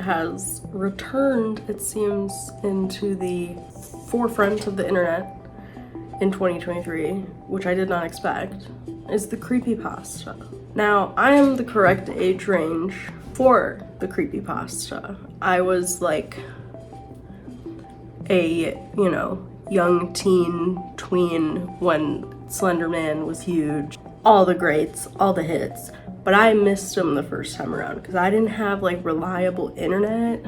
has returned, it seems, into the forefront of the internet in 2023, which I did not expect, is the creepypasta. Now, I am the correct age range for the creepypasta. I was like a, young teen tween when Slender Man was huge. All the greats, all the hits. But I missed them the first time around because I didn't have like reliable internet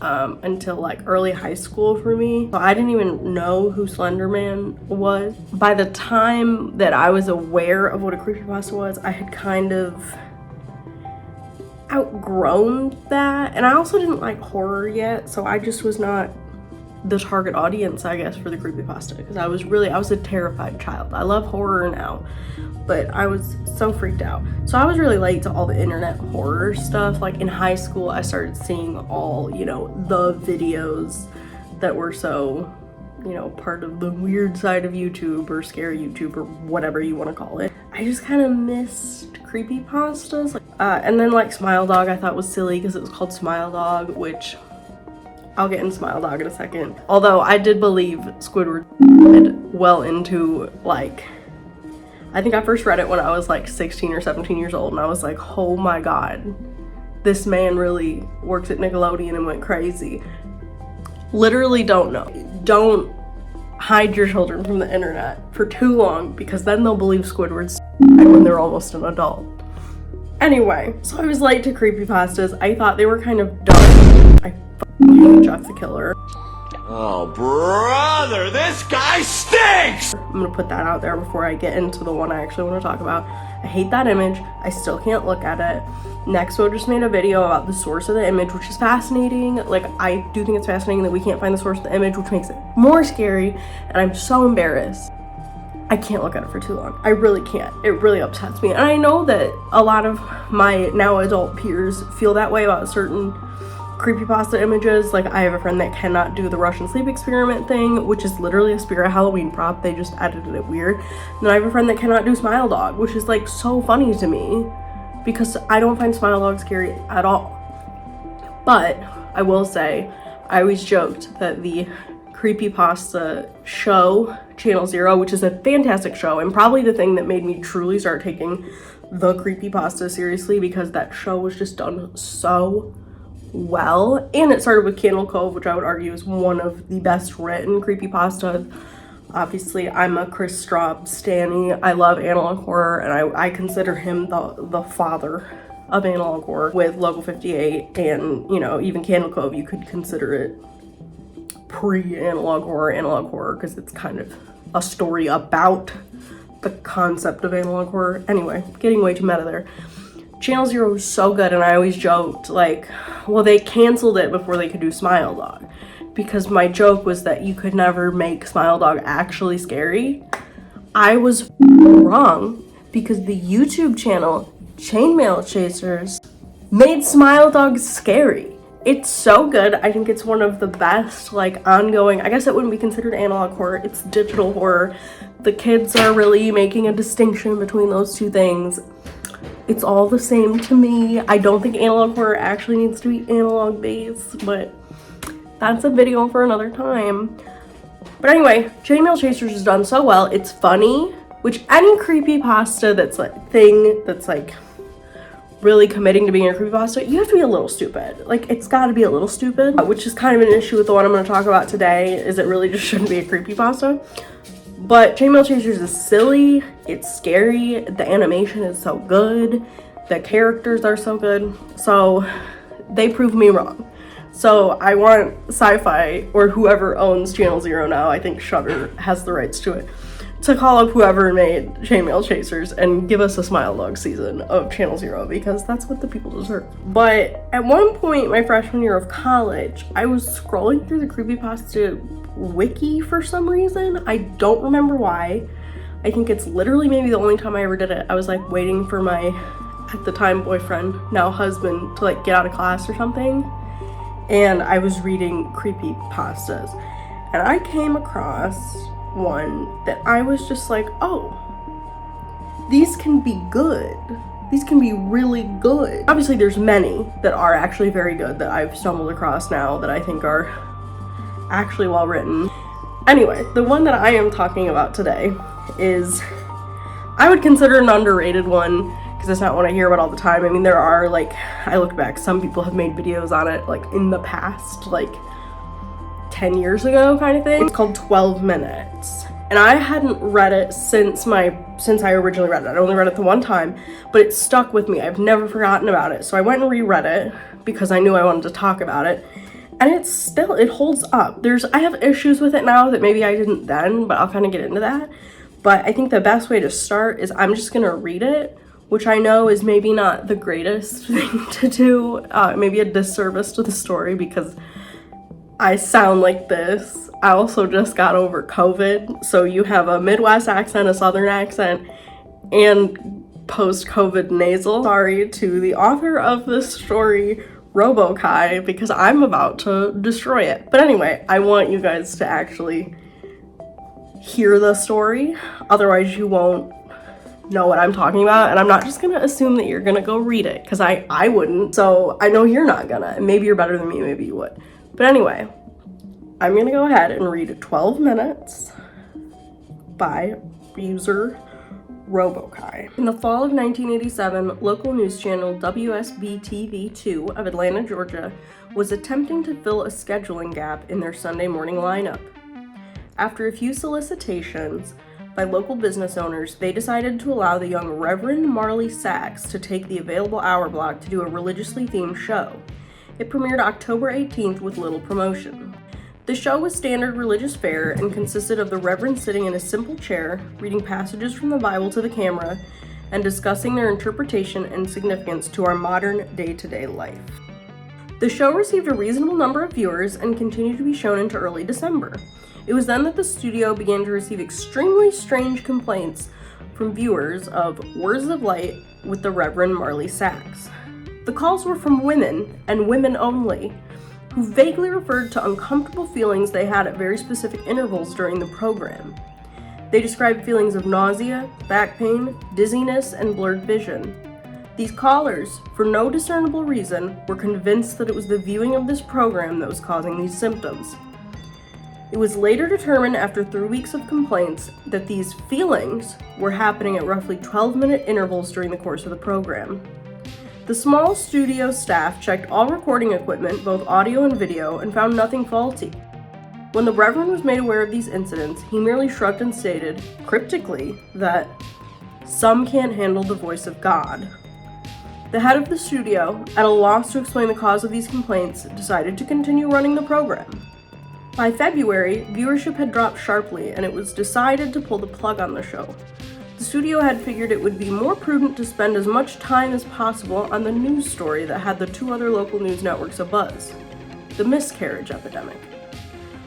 until like early high school for me. So I didn't even know who Slender Man was. By the time that I was aware of what a creepypasta was, I had kind of outgrown that. And I also didn't like horror yet, so I just was not the target audience, I guess, for the creepypasta because I was a terrified child. I love horror now, but I was so freaked out. So I was really late to all the internet horror stuff. Like in high school, I started seeing all, the videos that were so, part of the weird side of YouTube or scary YouTube or whatever you want to call it. I just kind of missed creepypastas. And then like Smile Dog I thought was silly because it was called Smile Dog, which I'll get into Smile Dog in a second. Although I did believe Squidward well into like, I think I first read it when I was like 16 or 17 years old, and I was like, oh my god, this man really works at Nickelodeon and went crazy. Literally don't know. Don't hide your children from the internet for too long because then they'll believe Squidward's when they're almost an adult. Anyway, so I was late to creepypastas. I thought they were kind of dumb. I hate Jeff the Killer. Oh, brother, this guy stinks! I'm gonna put that out there before I get into the one I actually want to talk about. I hate that image. I still can't look at it. Nexo just made a video about the source of the image, which is fascinating. Like, I do think it's fascinating that we can't find the source of the image, which makes it more scary, and I'm so embarrassed. I can't look at it for too long. I really can't. It really upsets me. And I know that a lot of my now adult peers feel that way about certain creepypasta images. Like, I have a friend that cannot do the Russian sleep experiment thing, which is literally a Spirit Halloween prop. They just edited it weird. And then I have a friend that cannot do Smile Dog, which is like so funny to me because I don't find Smile Dog scary at all. But I will say, I always joked that the creepypasta show, Channel Zero, which is a fantastic show and probably the thing that made me truly start taking the creepypasta seriously, because that show was just done so well. And it started with Candle Cove, which I would argue is one of the best written creepypastas. Obviously, I'm a Chris Straub stanny. I love analog horror, and I consider him the father of analog horror with Local 58 and, even Candle Cove. You could consider it pre-analog horror, because it's kind of a story about the concept of analog horror. Anyway, getting way too meta there. Channel Zero was so good, and I always joked, like, well, they canceled it before they could do Smile Dog, because my joke was that you could never make Smile Dog actually scary. I was wrong, because the YouTube channel Chainmail Chasers made Smile Dog scary. It's so good. I think it's one of the best, like, ongoing, I guess it wouldn't be considered analog horror, it's digital horror. The kids are really making a distinction between those two things. It's all the same to me. I don't think analog horror actually needs to be analog based, but that's a video for another time. But anyway, Chainmail Chasers is done so well. It's funny, which any creepypasta that's like really committing to being a creepypasta, you have to be a little stupid. Like, it's got to be a little stupid, which is kind of an issue with the one I'm going to talk about today, is it really just shouldn't be a creepypasta. But Chainmail Chasers is silly, it's scary, the animation is so good, the characters are so good, so they proved me wrong. So I want Sci-Fi, or whoever owns Channel Zero now, I think Shudder has the rights to it, to call up whoever made Chainmail Chasers and give us a Smile Dog season of Channel Zero, because that's what the people deserve. But at one point, my freshman year of college, I was scrolling through the creepypasta wiki for some reason. I don't remember why. I think it's literally maybe the only time I ever did it. I was like waiting for my, at the time, boyfriend, now husband, to like get out of class or something. And I was reading creepypastas. And I came across one that I was just like, oh, these can be good. these can be really good. Obviously there's many that are actually very good that I've stumbled across now that I think are actually well written. Anyway, the one that I am talking about today is, I would consider an underrated one because it's not one I hear about all the time. I mean, there are, like, I looked back, some people have made videos on it, like, in the past, like 10 years ago kind of thing. It's called 12 Minutes. And I hadn't read it since I originally read it. I only read it the one time, but it stuck with me. I've never forgotten about it. So I went and reread it because I knew I wanted to talk about it. And it holds up. I have issues with it now that maybe I didn't then, but I'll kind of get into that. But I think the best way to start is I'm just gonna read it, which I know is maybe not the greatest thing to do, maybe a disservice to the story because I sound like this. I also just got over COVID, so you have a Midwest accent, a Southern accent, and post-COVID nasal. Sorry to the author of this story, RoboKy, because I'm about to destroy it. But anyway, I want you guys to actually hear the story, otherwise you won't know what I'm talking about, and I'm not just gonna assume that you're gonna go read it, because I wouldn't, so I know you're not gonna, and maybe you're better than me, maybe you would. But anyway, I'm gonna go ahead and read 12 Minutes by user RoboKy. In the fall of 1987, local news channel WSB-TV2 of Atlanta, Georgia, was attempting to fill a scheduling gap in their Sunday morning lineup. After a few solicitations by local business owners, they decided to allow the young Reverend Marley Sachs to take the available hour block to do a religiously themed show. It premiered October 18th with little promotion. The show was standard religious fare and consisted of the Reverend sitting in a simple chair, reading passages from the Bible to the camera, and discussing their interpretation and significance to our modern day-to-day life. The show received a reasonable number of viewers and continued to be shown into early December. It was then that the studio began to receive extremely strange complaints from viewers of Words of Light with the Reverend Marley Sachs. The calls were from women, and women only, who vaguely referred to uncomfortable feelings they had at very specific intervals during the program. They described feelings of nausea, back pain, dizziness, and blurred vision. These callers, for no discernible reason, were convinced that it was the viewing of this program that was causing these symptoms. It was later determined after 3 weeks of complaints that these feelings were happening at roughly 12-minute intervals during the course of the program. The small studio staff checked all recording equipment, both audio and video, and found nothing faulty. When the Reverend was made aware of these incidents, he merely shrugged and stated, cryptically, that some can't handle the voice of God. The head of the studio, at a loss to explain the cause of these complaints, decided to continue running the program. By February, viewership had dropped sharply, and it was decided to pull the plug on the show. The studio had figured it would be more prudent to spend as much time as possible on the news story that had the two other local news networks abuzz: the miscarriage epidemic.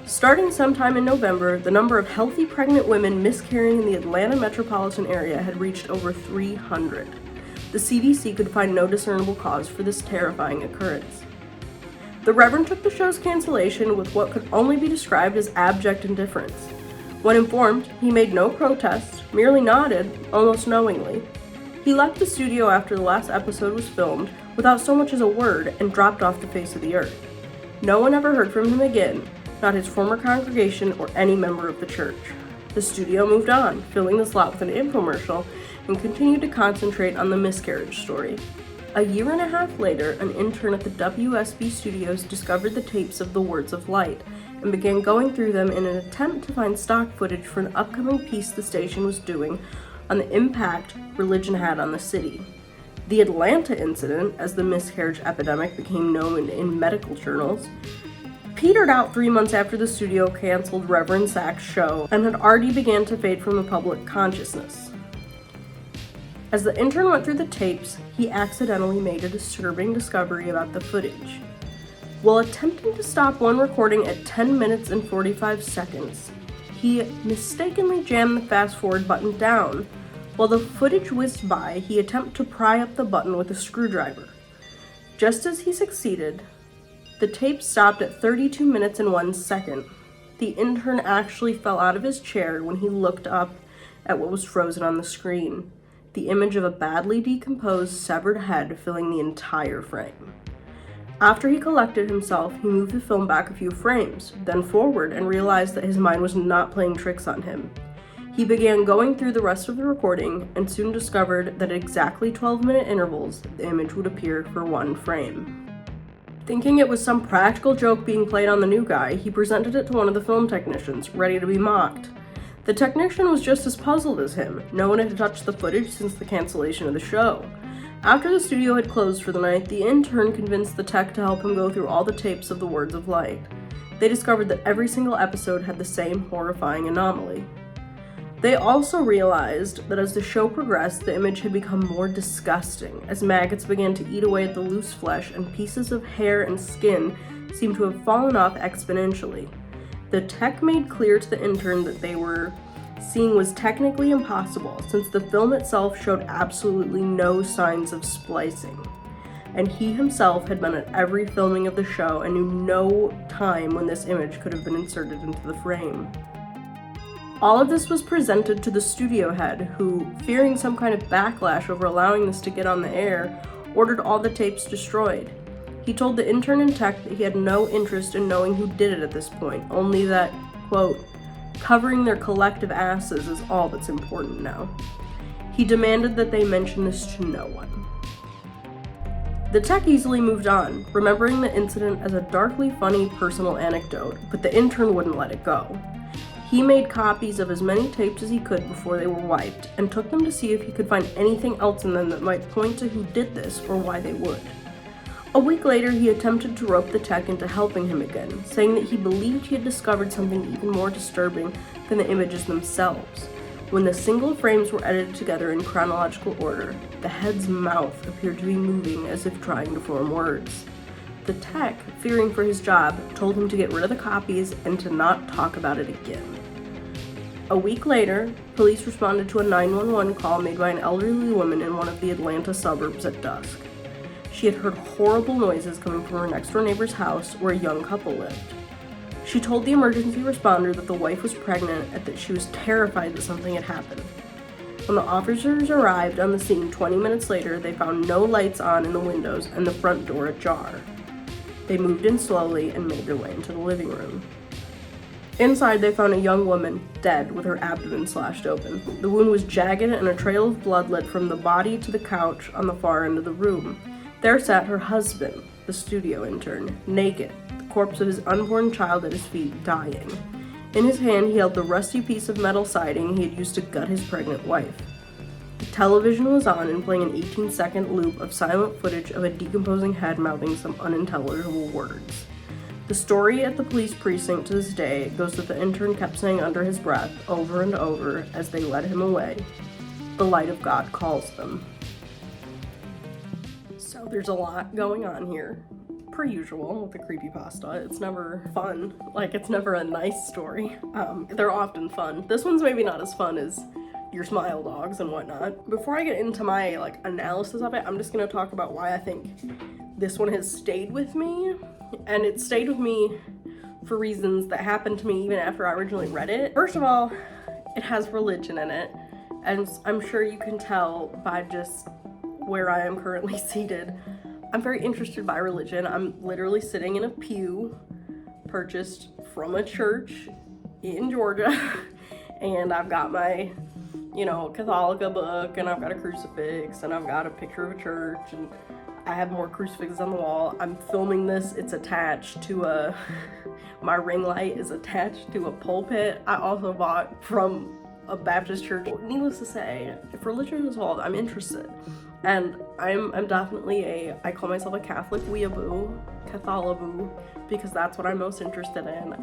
Starting sometime in November, the number of healthy pregnant women miscarrying in the Atlanta metropolitan area had reached over 300. The CDC could find no discernible cause for this terrifying occurrence. The Reverend took the show's cancellation with what could only be described as abject indifference. When informed, he made no protest, merely nodded, almost knowingly. He left the studio after the last episode was filmed without so much as a word and dropped off the face of the earth. No one ever heard from him again, not his former congregation or any member of the church. The studio moved on, filling the slot with an infomercial, and continued to concentrate on the miscarriage story. A year and a half later, an intern at the WSB studios discovered the tapes of the Words of Light and began going through them in an attempt to find stock footage for an upcoming piece the station was doing on the impact religion had on the city. The Atlanta incident, as the miscarriage epidemic became known in medical journals, petered out 3 months after the studio canceled Reverend Sachs' show and had already began to fade from the public consciousness. As the intern went through the tapes, he accidentally made a disturbing discovery about the footage. While attempting to stop one recording at 10 minutes and 45 seconds, he mistakenly jammed the fast-forward button down. While the footage whizzed by, he attempted to pry up the button with a screwdriver. Just as he succeeded, the tape stopped at 32 minutes and 1 second. The intern actually fell out of his chair when he looked up at what was frozen on the screen. the image of a badly decomposed, severed head filling the entire frame. After he collected himself, he moved the film back a few frames, then forward, and realized that his mind was not playing tricks on him. He began going through the rest of the recording and soon discovered that at exactly 12-minute intervals, the image would appear for one frame. Thinking it was some practical joke being played on the new guy, he presented it to one of the film technicians, ready to be mocked. The technician was just as puzzled as him. No one had touched the footage since the cancellation of the show. After the studio had closed for the night, the intern convinced the tech to help him go through all the tapes of the Words of Light. They discovered that every single episode had the same horrifying anomaly. They also realized that as the show progressed, the image had become more disgusting, as maggots began to eat away at the loose flesh and pieces of hair and skin seemed to have fallen off exponentially. The tech made clear to the intern that they were seeing was technically impossible, since the film itself showed absolutely no signs of splicing. And he himself had been at every filming of the show and knew no time when this image could have been inserted into the frame. All of this was presented to the studio head, who, fearing some kind of backlash over allowing this to get on the air, ordered all the tapes destroyed. He told the intern and tech that he had no interest in knowing who did it at this point, only that, quote, covering their collective asses is all that's important now. He demanded that they mention this to no one. The tech easily moved on, remembering the incident as a darkly funny personal anecdote, but the intern wouldn't let it go. He made copies of as many tapes as he could before they were wiped, and took them to see if he could find anything else in them that might point to who did this or why they would. A week later, he attempted to rope the tech into helping him again, saying that he believed he had discovered something even more disturbing than the images themselves. When the single frames were edited together in chronological order, the head's mouth appeared to be moving as if trying to form words. The tech, fearing for his job, told him to get rid of the copies and to not talk about it again. A week later, police responded to a 911 call made by an elderly woman in one of the Atlanta suburbs at dusk. She had heard horrible noises coming from her next-door neighbor's house where a young couple lived. She told the emergency responder that the wife was pregnant and that she was terrified that something had happened. When the officers arrived on the scene 20 minutes later, they found no lights on in the windows and the front door ajar. They moved in slowly and made their way into the living room. Inside, they found a young woman, dead, with her abdomen slashed open. The wound was jagged and a trail of blood led from the body to the couch on the far end of the room. There sat her husband, the studio intern, naked, the corpse of his unborn child at his feet, dying. In his hand, he held the rusty piece of metal siding he had used to gut his pregnant wife. The television was on and playing an 18-second loop of silent footage of a decomposing head mouthing some unintelligible words. The story at the police precinct to this day goes that the intern kept saying under his breath, over and over, as they led him away, "The light of God calls them." So there's a lot going on here, per usual with the creepypasta. It's never fun, it's never a nice story. They're often fun. This one's maybe not as fun as your smile dogs and whatnot. Before I get into my analysis of it, I'm just gonna talk about why I think this one has stayed with me. And it stayed with me for reasons that happened to me even after I originally read it. First of all, it has religion in it, and I'm sure you can tell by just where I am currently seated. I'm very interested by religion. I'm literally sitting in a pew purchased from a church in Georgia, and I've got my, Catholica book, and I've got a crucifix, and I've got a picture of a church, and I have more crucifixes on the wall. I'm filming this. It's attached to my ring light is attached to a pulpit I also bought from a Baptist church. Needless to say, if religion is involved, I'm interested. And I'm definitely I call myself a Catholic weeaboo, Catholaboo, because that's what I'm most interested in.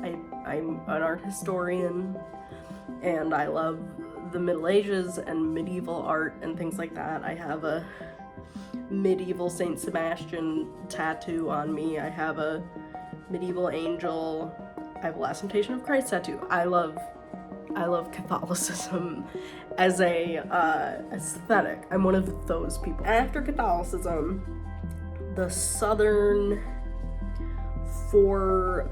I'm an art historian, and I love the Middle Ages and medieval art and things like that. I have a medieval Saint Sebastian tattoo on me. I have a medieval angel. I have a Last Temptation of Christ tattoo. I love Catholicism as a aesthetic. I'm one of those people. After Catholicism, the southern 4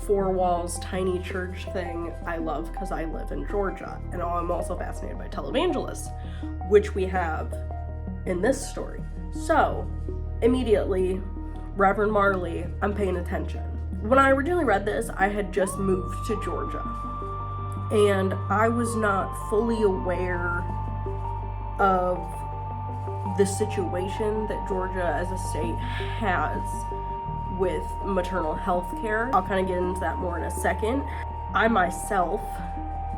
four walls, tiny church thing, I love because I live in Georgia. And I'm also fascinated by televangelists, which we have in this story. So, immediately, Reverend Marley, I'm paying attention. When I originally read this, I had just moved to Georgia. And I was not fully aware of the situation that Georgia as a state has with maternal health care. I'll kind of get into that more in a second. I myself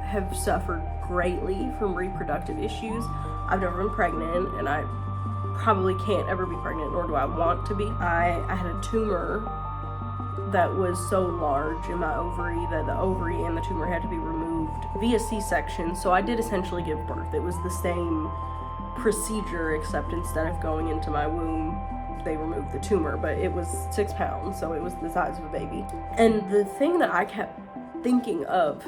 have suffered greatly from reproductive issues. I've never been pregnant, and I probably can't ever be pregnant, nor do I want to be. I had a tumor that was so large in my ovary that the ovary and the tumor had to be removed via C-section, so I did essentially give birth. It was the same procedure, except instead of going into my womb, they removed the tumor, but it was 6 pounds, so it was the size of a baby. And the thing that I kept thinking of,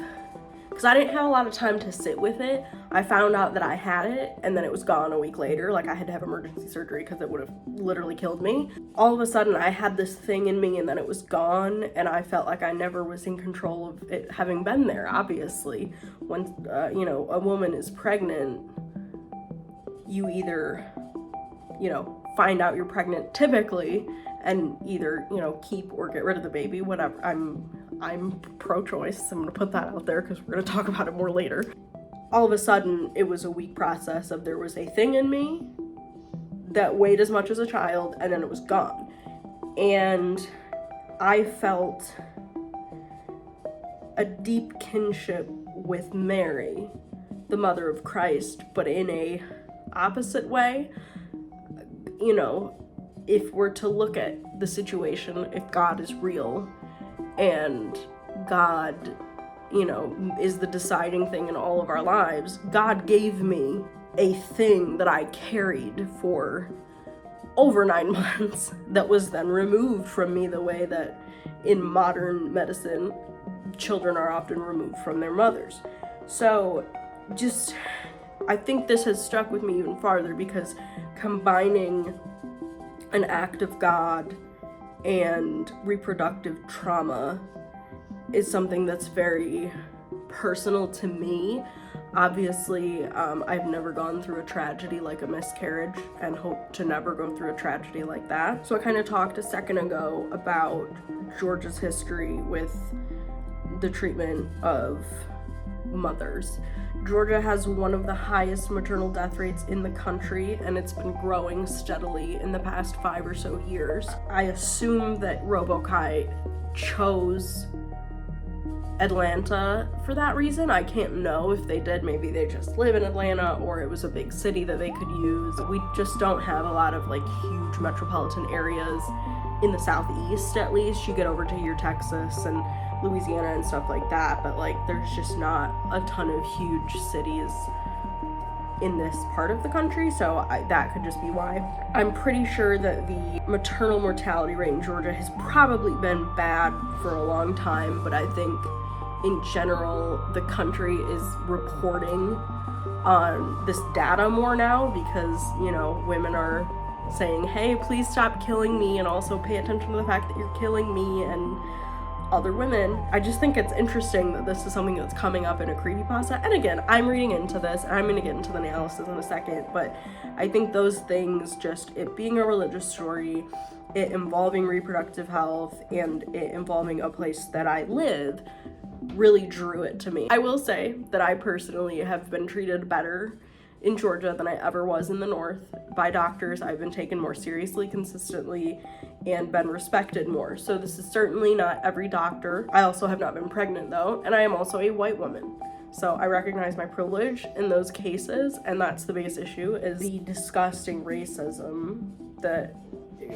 because I didn't have a lot of time to sit with it, I found out that I had it, and then it was gone a week later. Like, I had to have emergency surgery because it would have literally killed me. All of a sudden, I had this thing in me, and then it was gone, and I felt like I never was in control of it having been there, obviously. When, a woman is pregnant, you either, find out you're pregnant typically, and either, keep or get rid of the baby, whatever. I'm pro-choice. I'm gonna put that out there because we're gonna talk about it more later. All of a sudden, it was a week process of there was a thing in me that weighed as much as a child, and then it was gone. And I felt a deep kinship with Mary, the mother of Christ, but in a opposite way. If we're to look at the situation, if God is real and God, is the deciding thing in all of our lives, God gave me a thing that I carried for over 9 months that was then removed from me the way that in modern medicine, children are often removed from their mothers. So I think this has stuck with me even farther because combining an act of God and reproductive trauma is something that's very personal to me. Obviously, I've never gone through a tragedy like a miscarriage and hope to never go through a tragedy like that. So I kind of talked a second ago about Georgia's history with the treatment of mothers. Georgia has one of the highest maternal death rates in the country, and it's been growing steadily in the past 5 or so years. I assume that RoboKy chose Atlanta for that reason. I can't know if they did. Maybe they just live in Atlanta, or it was a big city that they could use. We just don't have a lot of huge metropolitan areas in the southeast. At least you get over to your Texas and Louisiana and stuff like that, but there's just not a ton of huge cities in this part of the country, so that could just be why. I'm pretty sure that the maternal mortality rate in Georgia has probably been bad for a long time, but I think in general the country is reporting on this data more now because, women are saying, hey, please stop killing me, and also pay attention to the fact that you're killing me and other women. I just think it's interesting that this is something that's coming up in a creepypasta. And again, I'm reading into this, and I'm going to get into the analysis in a second, but I think those things, just it being a religious story, it involving reproductive health, and it involving a place that I live, really drew it to me. I will say that I personally have been treated better in Georgia than I ever was in the North by doctors. I've been taken more seriously consistently and been respected more. So this is certainly not every doctor. I also have not been pregnant though, and I am also a white woman. So I recognize my privilege in those cases, and that's the biggest issue, is the disgusting racism that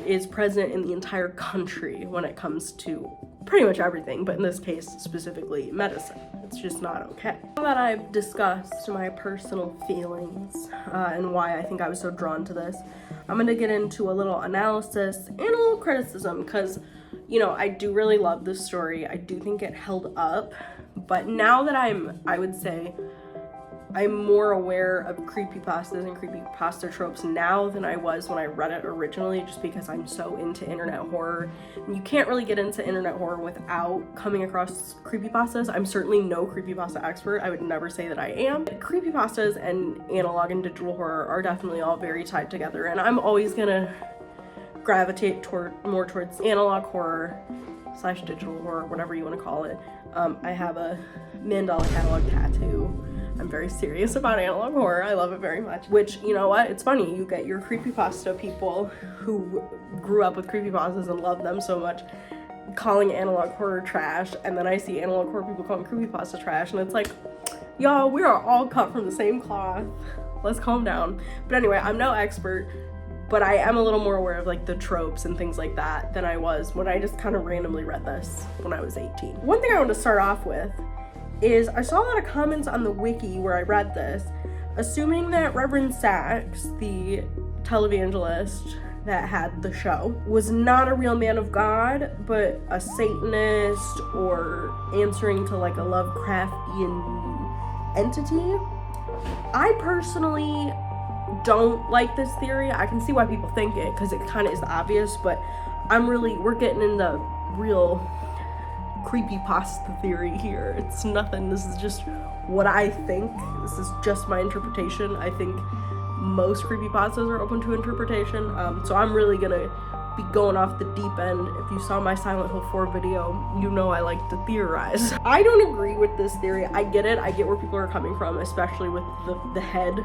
is present in the entire country when it comes to pretty much everything, but in this case specifically medicine. It's just not okay. Now that I've discussed my personal feelings and why I think I was so drawn to this, I'm gonna get into a little analysis and a little criticism because, I do really love this story. I do think it held up, but now that I would say, I'm more aware of creepypastas and creepypasta tropes now than I was when I read it originally, just because I'm so into internet horror. And you can't really get into internet horror without coming across creepypastas. I'm certainly no creepypasta expert. I would never say that I am. Creepypastas and analog and digital horror are definitely all very tied together, and I'm always gonna gravitate more towards analog horror / digital horror, whatever you want to call it. I have a mandala catalog tattoo. I'm very serious about analog horror. I love it very much. Which, you know what? It's funny. You get your creepypasta people who grew up with creepypastas and love them so much calling analog horror trash, and then I see analog horror people calling creepypasta trash, and it's like, y'all, we are all cut from the same cloth. Let's calm down. But anyway, I'm no expert, but I am a little more aware of like the tropes and things like that than I was when I just kind of randomly read this when I was 18. One thing I want to start off with is I saw a lot of comments on the wiki where I read this, assuming that Reverend Sachs, the televangelist that had the show, was not a real man of God, but a Satanist or answering to like a Lovecraftian entity. I personally don't like this theory. I can see why people think it, because it kind of is obvious, but we're getting into real creepypasta theory here. It's nothing. This is just what I think. This is just my interpretation. I think most creepypastas are open to interpretation. So I'm really gonna be going off the deep end. If you saw my Silent Hill 4 video, you know I like to theorize. I don't agree with this theory. I get it. I get where people are coming from, especially with the head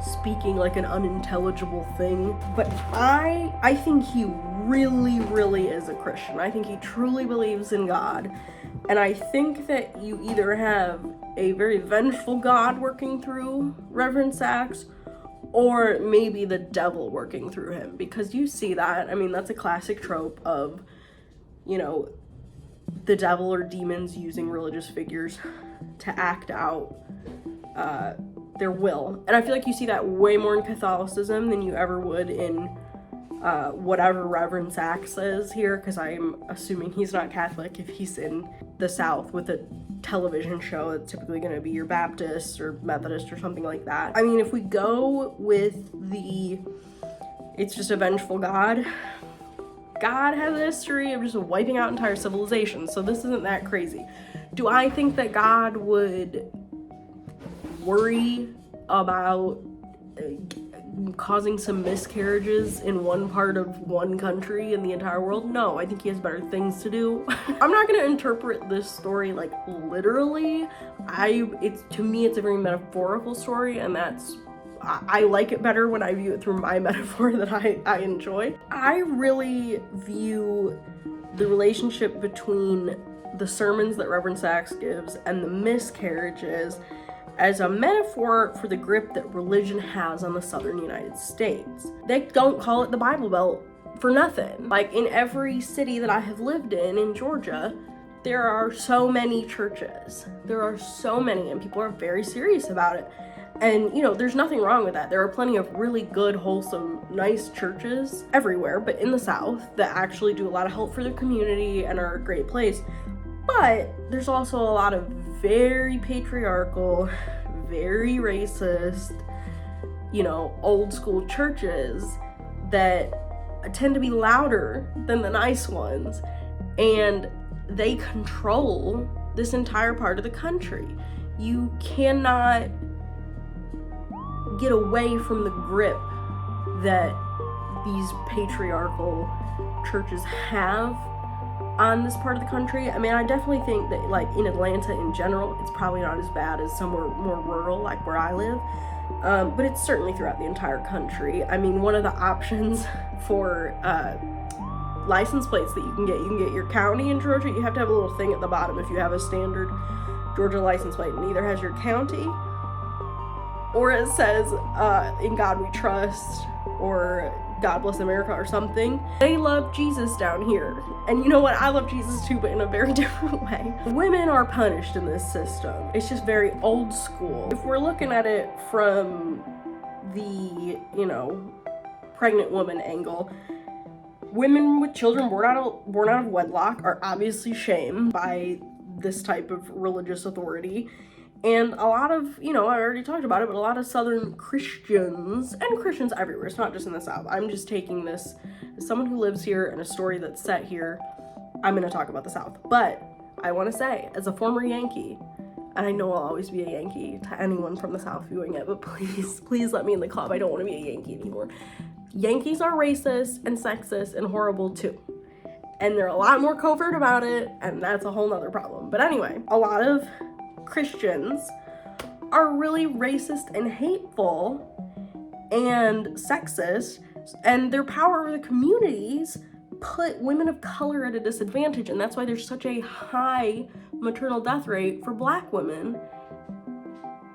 speaking like an unintelligible thing. But I think he really is a Christian. I think he truly believes in God. And I think that you either have a very vengeful God working through Reverend Sachs, or maybe the devil working through him. Because you see that, I mean, that's a classic trope of, you know, the devil or demons using religious figures to act out their will. And I feel like you see that way more in Catholicism than you ever would in whatever Reverend Sachs is here, because I'm assuming he's not Catholic if he's in the South with a television show. It's typically going to be your Baptist or Methodist or something like that. I mean, if we go with it's just a vengeful God has a history of just wiping out entire civilizations, so this isn't that crazy. Do I think that God would worry about causing some miscarriages in one part of one country in the entire world? No, I think he has better things to do. I'm not gonna interpret this story like literally. To me it's a very metaphorical story, and I like it better when I view it through my metaphor that I enjoy. I really view the relationship between the sermons that Reverend Sachs gives and the miscarriages as a metaphor for the grip that religion has on the southern United States. They don't call it the Bible Belt for nothing. Like, in every city that I have lived in Georgia, there are so many churches. There are so many, and people are very serious about it. And, you know, there's nothing wrong with that. There are plenty of really good, wholesome, nice churches everywhere, but in the South, that actually do a lot of help for their community and are a great place. But there's also a lot of very patriarchal, very racist, you know, old school churches that tend to be louder than the nice ones, and they control this entire part of the country. You cannot get away from the grip that these patriarchal churches have on this part of the country. I mean, I definitely think that, like, in Atlanta in general, it's probably not as bad as somewhere more rural, like where I live, but it's certainly throughout the entire country. I mean, one of the options for license plates that you can get your county in Georgia. You have to have a little thing at the bottom if you have a standard Georgia license plate, and either has your county, or it says, "In God We Trust," or "God Bless America," or something. They love Jesus down here. And you know what? I love Jesus too, but in a very different way. Women are punished in this system. It's just very old school. If we're looking at it from the, you know, pregnant woman angle, women with children born out of wedlock are obviously shamed by this type of religious authority. And a lot of, I already talked about it, but a lot of Southern Christians, and Christians everywhere, it's not just in the South. I'm just taking this as someone who lives here and a story that's set here. I'm going to talk about the South. But I want to say, as a former Yankee, and I know I'll always be a Yankee to anyone from the South viewing it, but please let me in the club. I don't want to be a Yankee anymore. Yankees are racist and sexist and horrible too. And they're a lot more covert about it, and that's a whole nother problem. But anyway, a lot of Christians are really racist and hateful and sexist, and their power over the communities put women of color at a disadvantage, and that's why there's such a high maternal death rate for Black women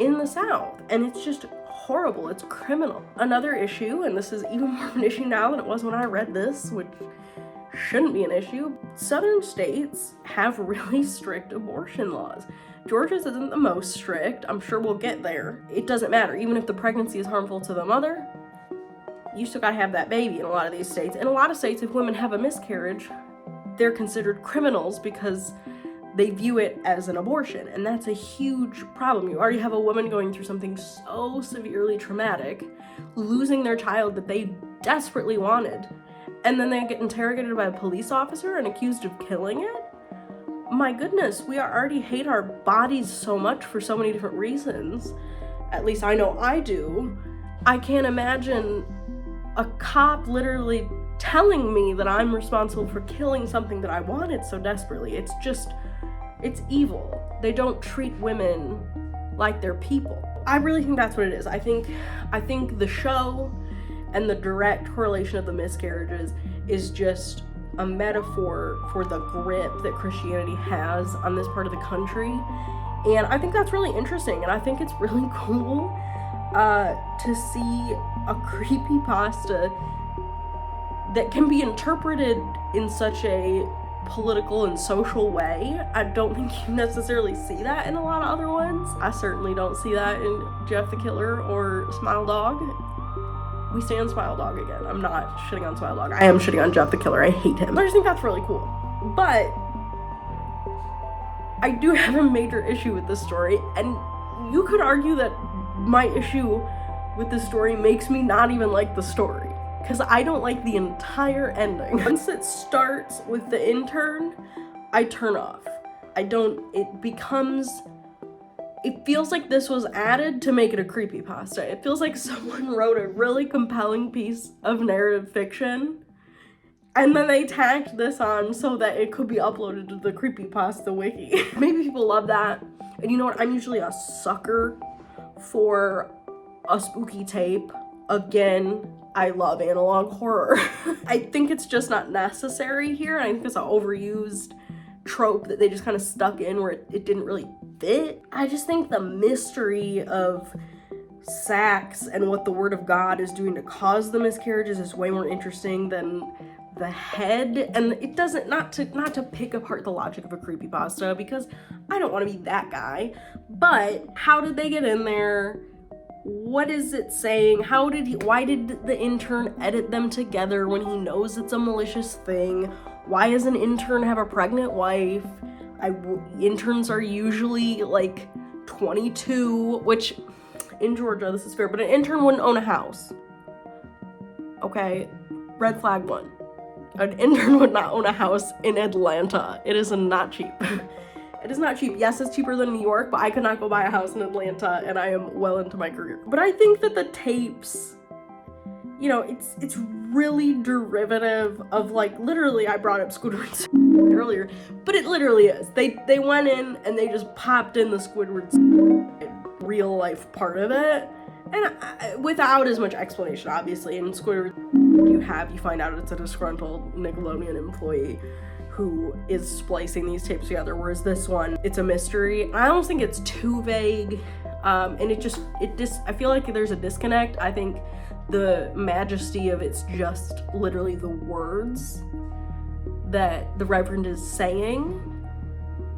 in the South. And it's just horrible. It's criminal. Another issue, and this is even more of an issue now than it was when I read this, which shouldn't be an issue. Southern states have really strict abortion laws. Georgia's isn't the most strict. I'm sure we'll get there. It doesn't matter. Even if the pregnancy is harmful to the mother, you still gotta have that baby in a lot of these states. In a lot of states, if women have a miscarriage, they're considered criminals because they view it as an abortion, and that's a huge problem. You already have a woman going through something so severely traumatic, losing their child that they desperately wanted, and then they get interrogated by a police officer and accused of killing it? My goodness, we already hate our bodies so much for so many different reasons. At least I know I do. I can't imagine a cop literally telling me that I'm responsible for killing something that I wanted so desperately. It's evil. They don't treat women like they're people. I really think that's what it is. I think the show and the direct correlation of the miscarriages is just a metaphor for the grip that Christianity has on this part of the country. And I think that's really interesting, and I think it's really cool to see a creepypasta that can be interpreted in such a political and social way. I don't think you necessarily see that in a lot of other ones. I certainly don't see that in Jeff the Killer or Smile Dog. We stand Smile Dog again. I'm not shitting on Smile Dog. I am shitting on Jeff the Killer. I hate him. I just think that's really cool. But I do have a major issue with this story, and you could argue that my issue with this story makes me not even like the story, because I don't like the entire ending. Once it starts with the intern, I turn off. It feels like this was added to make it a creepypasta. It feels like someone wrote a really compelling piece of narrative fiction, and then they tacked this on so that it could be uploaded to the creepypasta wiki. Maybe people love that. And you know what? I'm usually a sucker for a spooky tape. Again, I love analog horror. I think it's just not necessary here. I think it's an overused trope that they just kind of stuck in where it didn't really fit. I just think the mystery of sex and what the word of God is doing to cause the miscarriages is way more interesting than the head. And it doesn't, not to pick apart the logic of a creepypasta, because I don't want to be that guy, but how did they get in there? What is it saying? Why did the intern edit them together when he knows it's a malicious thing? Why does an intern have a pregnant wife? Interns are usually like 22, which in Georgia, this is fair, but an intern wouldn't own a house. Okay, red flag 1. An intern would not own a house in Atlanta. It is not cheap. It is not cheap. Yes, it's cheaper than New York, but I could not go buy a house in Atlanta, and I am well into my career. But I think that the tapes, it's really derivative of, like, literally, I brought up Squidward's earlier, but it literally is. They went in and they just popped in the Squidward's real life part of it, and without as much explanation, obviously. In Squidward, you find out it's a disgruntled Nickelodeon employee who is splicing these tapes together, whereas this one, it's a mystery. I almost think it's too vague, and I feel like there's a disconnect. I think the majesty of it's just literally the words that the Reverend is saying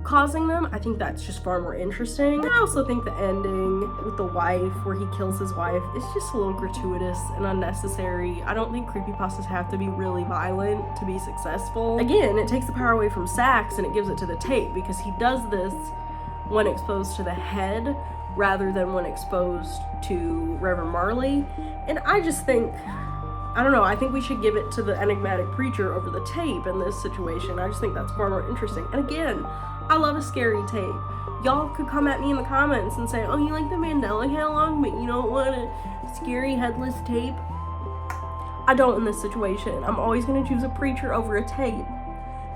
causing them. I think that's just far more interesting. I also think the ending with the wife, where he kills his wife, is just a little gratuitous and unnecessary. I don't think creepypastas have to be really violent to be successful. Again, it takes the power away from Sax and it gives it to the tape, because he does this when exposed to the head rather than when exposed to Reverend Marley. And I just think, I don't know, I think we should give it to the enigmatic preacher over the tape in this situation. I just think that's far more interesting. And again, I love a scary tape. Y'all could come at me in the comments and say, oh, you like the Mandela catalog, but you don't want a scary headless tape. I don't in this situation. I'm always going to choose a preacher over a tape.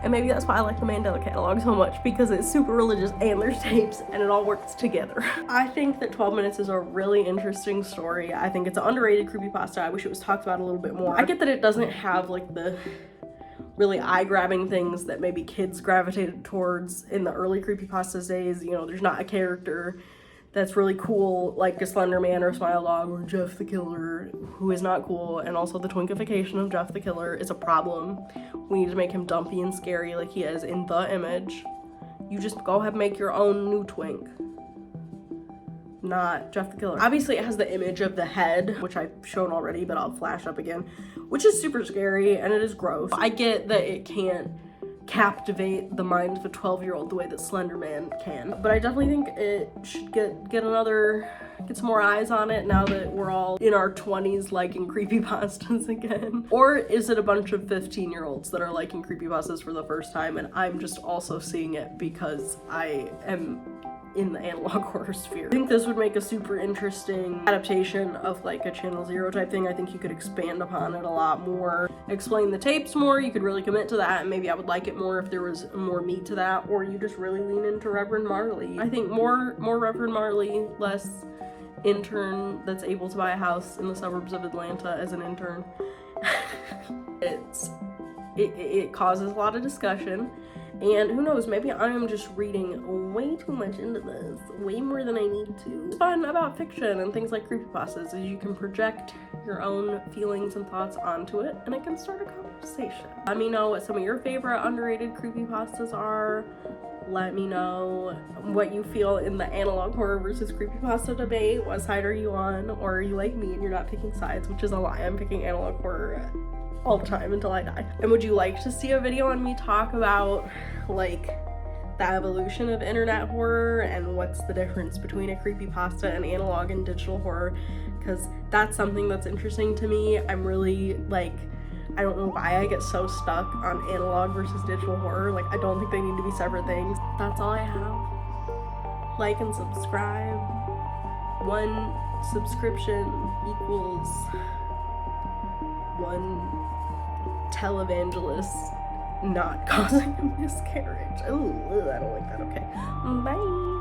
And maybe that's why I like the Mandela catalog so much, because it's super religious and there's tapes and it all works together. I think that 12 Minutes is a really interesting story. I think it's an underrated creepypasta. I wish it was talked about a little bit more. I get that it doesn't have like the really eye-grabbing things that maybe kids gravitated towards in the early creepypasta days. You know, there's not a character that's really cool, like a Slender Man or Smile Dog or Jeff the Killer, who is not cool, and also the twinkification of Jeff the Killer is a problem. We need to make him dumpy and scary like he is in the image. You just go ahead and make your own new twink, not Jeff the Killer. Obviously it has the image of the head, which I've shown already, but I'll flash up again, which is super scary and it is gross. I get that it can't captivate the mind of a 12-year-old the way that Slender Man can, but I definitely think it should get some more eyes on it now that we're all in our 20s liking creepypastas again. Or is it a bunch of 15-year-olds that are liking creepypastas for the first time and I'm just also seeing it because I am in the analog horror sphere? I think this would make a super interesting adaptation of like a Channel Zero type thing. I think you could expand upon it a lot more, explain the tapes more. You could really commit to that, and maybe I would like it more if there was more meat to that, or you just really lean into Reverend Marley. I think more Reverend Marley, less intern that's able to buy a house in the suburbs of Atlanta as an intern. It causes a lot of discussion. And who knows, maybe I'm just reading way too much into this, way more than I need to. What's fun about fiction and things like creepypastas is you can project your own feelings and thoughts onto it, and it can start a conversation. Let me know what some of your favorite underrated creepypastas are. Let me know what you feel in the analog horror versus creepypasta debate. What side are you on? Or are you like me and you're not picking sides, which is a lie. I'm picking analog horror all the time until I die. And would you like to see a video on me talk about like the evolution of internet horror and what's the difference between a creepypasta and analog and digital horror? Because that's something that's interesting to me. I'm really like, I don't know why I get so stuck on analog versus digital horror. Like, I don't think they need to be separate things. That's all I have. Like and subscribe. 1 subscription equals 1 televangelist not causing a miscarriage. Ooh, I don't like that. Okay. Bye.